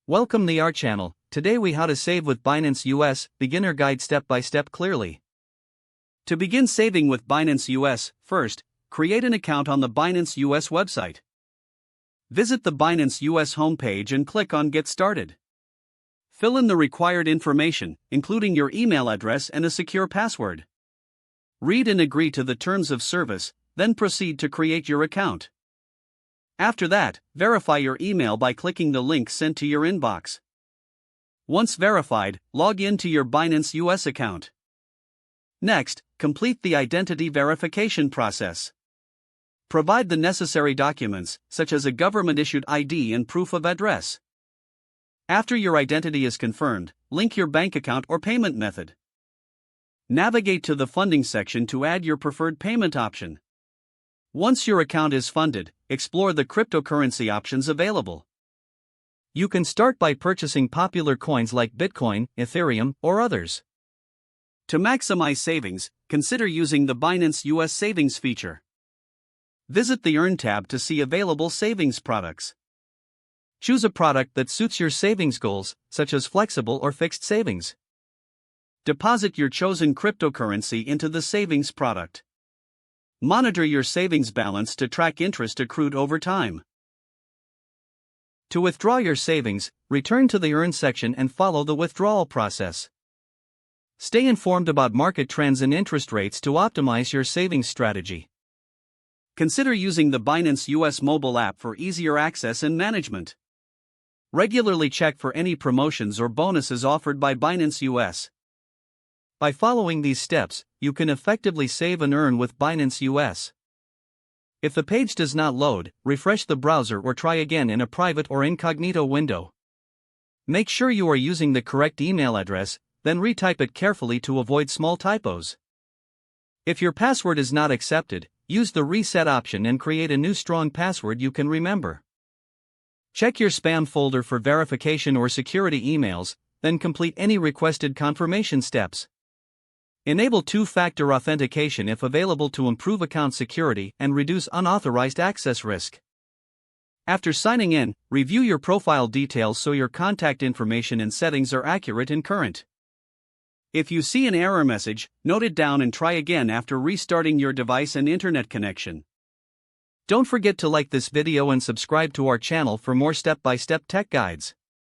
Welcome to our channel. Today we how to save with Binance US, beginner guide step by step clearly. To begin saving with Binance US, first, create an account on the Binance US website. Visit the Binance US homepage and click on Get Started. Fill in the required information, including your email address and a secure password. Read and agree to the terms of service, then proceed to create your account. After that, verify your email by clicking the link sent to your inbox. Once verified, log in to your Binance US account. Next, complete the identity verification process. Provide the necessary documents, such as a government-issued ID and proof of address. After your identity is confirmed, link your bank account or payment method. Navigate to the funding section to add your preferred payment option. Once your account is funded, explore the cryptocurrency options available. You can start by purchasing popular coins like Bitcoin, Ethereum, or others. To maximize savings, consider using the Binance US Savings feature. Visit the Earn tab to see available savings products. Choose a product that suits your savings goals, such as flexible or fixed savings. Deposit your chosen cryptocurrency into the savings product. Monitor your savings balance to track interest accrued over time. To withdraw your savings, return to the Earn section and follow the withdrawal process. Stay informed about market trends and interest rates to optimize your savings strategy. Consider using the Binance US mobile app for easier access and management. Regularly check for any promotions or bonuses offered by Binance US. By following these steps, you can effectively save and earn with Binance US. If the page does not load, refresh the browser or try again in a private or incognito window. Make sure you are using the correct email address, then retype it carefully to avoid small typos. If your password is not accepted, use the reset option and create a new strong password you can remember. Check your spam folder for verification or security emails, then complete any requested confirmation steps. Enable two-factor authentication if available to improve account security and reduce unauthorized access risk. After signing in, review your profile details so your contact information and settings are accurate and current. If you see an error message, note it down and try again after restarting your device and internet connection. Don't forget to like this video and subscribe to our channel for more step-by-step tech guides.